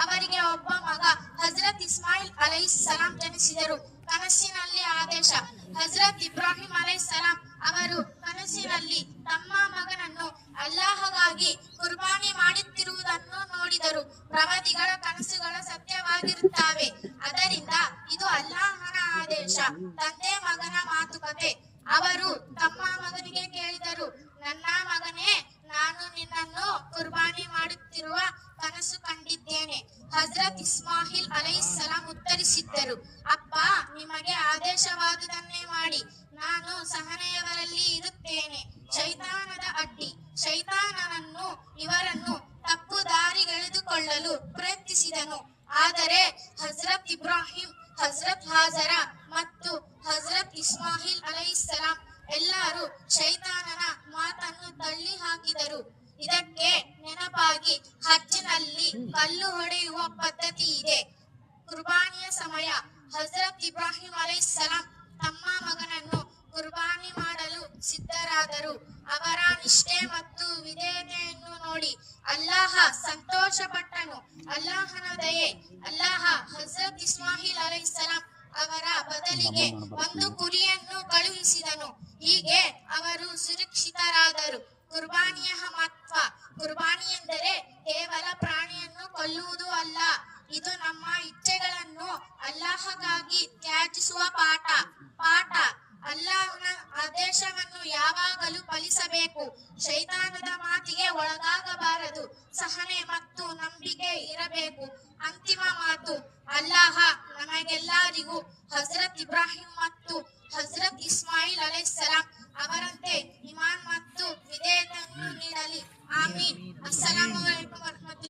ಅವರಿಗೆ ಒಬ್ಬ ಮಗ ಹಜರತ್ ಇಸ್ಮಾಯಿಲ್ ಅಲೈಹಿಸ್ಸಲಾಂ ಜನಿಸಿದರು. ಕನಸಿನಲ್ಲಿ ಆದೇಶ. ಹಜರತ್ ಇಬ್ರಾಹಿಂ ಅಲೈಹಿಸ್ಸಲಾಂ ಅವರು ಕನಸಿನಲ್ಲಿ ತಮ್ಮ ಮಗನನ್ನು ಅಲ್ಲಾಹಗಾಗಿ ಕುರ್ಬಾನಿ ಮಾಡುತ್ತಿರುವುದನ್ನು ನೋಡಿದರು. ಪ್ರವಾದಿಗಳ ಕನಸುಗಳು ಸತ್ಯವಾಗಿರುತ್ತವೆ, ಅದರಿಂದ ಇದು ಅಲ್ಲಾಹನ ಆದೇಶ. ತಂದೆ ಮಗನ ಮಾತುಕತೆ. ಅವರು ತಮ್ಮ ಮಗನಿಗೆ ಕೇಳಿದರು, ನನ್ನ ಮಗನೇ, ನಾನು ನಿನ್ನನ್ನು ಕುರ್ಬಾನಿ ಮಾಡುತ್ತಿರುವ ಕನಸು ಕಂಡಿದ್ದೇನೆ. ಹಜರತ್ ಇಸ್ಮಾಯಿಲ್ ಅಲೈಹಿಸ್ಸಲಾಂ ಉತ್ತರಿಸಿದ್ದರು, ಅಪ್ಪ, ನಿಮಗೆ ಆದೇಶವಾದುದನ್ನೇ ಮಾಡಿ, ನಾನು ಸಹನೆಯವರಲ್ಲಿ ಇರುತ್ತೇನೆ. ಶೈತಾನದ ಅಡ್ಡಿ. ಶೈತಾನನನ್ನು ಇವರನ್ನು ತಪ್ಪು ದಾರಿಗೆಳೆದುಕೊಳ್ಳಲು ಪ್ರಯತ್ನಿಸಿದನು. ಆದರೆ ಹಜರತ್ ಇಬ್ರಾಹಿಂ, ಹಜರತ್ ಹಾಜರ ಮತ್ತು ಹಜರತ್ ಇಸ್ಮಾಯಿಲ್ ಅಲೈಹಿಸ್ಸಲಾಂ ಎಲ್ಲರೂ ಶೈತಾನನ ಮಾತನ್ನು ತಳ್ಳಿ ಹಾಕಿದರು. ಇದಕ್ಕೆ ನೆನಪಾಗಿ ಹಜ್ಜಿನಲ್ಲಿ ಕಲ್ಲು ಹೊಡೆಯುವ ಪದ್ಧತಿ ಇದೆ. ಕುರ್ಬಾನಿಯ ಸಮಯ. ಹಜರತ್ ಇಬ್ರಾಹಿಂ ಅಲೈಹಿಸ್ಸಲಾಂ ತಮ್ಮ ಮಗನನ್ನು ಕುರ್ಬಾನಿ ಮಾಡಲು ಸಿದ್ಧರಾದರು. ಅವರ ನಿಷ್ಠೆ ಮತ್ತು ವಿಧೇಯತೆಯನ್ನು ನೋಡಿ ಅಲ್ಲಾಹ ಸಂತೋಷಪಟ್ಟನು. ಅಲ್ಲಾಹನ ದಯೆ. ಅಲ್ಲಾಹ ಹಜರತ್ ಇಸ್ಮಾಯಿಲ್ ಅಲೈಹಿಸ್ಸಲಾಂ ಅವರ ಬದಲಿಗೆ ಒಂದು ಕುರಿಯನ್ನು ಕಳುಹಿಸಿದನು. ಹೀಗೆ ಅವರು ಸುರಕ್ಷಿತರಾದರು. ಕುರ್ಬಾನಿಯ ಮಹತ್ವ. ಕುರ್ಬಾನಿ ಎಂದರೆ ಕೇವಲ ಪ್ರಾಣಿಯನ್ನು ಕೊಲ್ಲುವುದು ಅಲ್ಲ, ಇದು ನಮ್ಮ ಇಚ್ಛೆಗಳನ್ನು ಅಲ್ಲಾಹಗಾಗಿ ತ್ಯಾಜಿಸುವ ಪಾಠ. ಅಲ್ಲಾಹನ ಆದೇಶವನ್ನು ಯಾವಾಗಲೂ ಪಾಲಿಸಬೇಕು. ಶೈತಾನದ ಮಾತಿಗೆ ಒಳಗಾಗಬಾರದು. ಸಹನೆ ಮತ್ತು ನಂಬಿಕೆ ಇರಬೇಕು. ಅಂತಿಮ ಮಾತು. ಅಲ್ಲಾಹ ನಮಗೆಲ್ಲರಿಗೂ ಹಜರತ್ ಇಬ್ರಾಹಿಂ ಮತ್ತು ಹಜರತ್ ಇಸ್ಮಾಯಿಲ್ ಅಲೈಹಿಸ್ಸಲಾಂ ಅವರಂತೆ ಇಮಾನ್ ಮತ್ತು ವಿಧೇಯತೆಯನ್ನು ನೀಡಲಿ. ಆಮೀನ್. ಅಸ್ಸಲಾಮು ಅಲೈಕುಂ.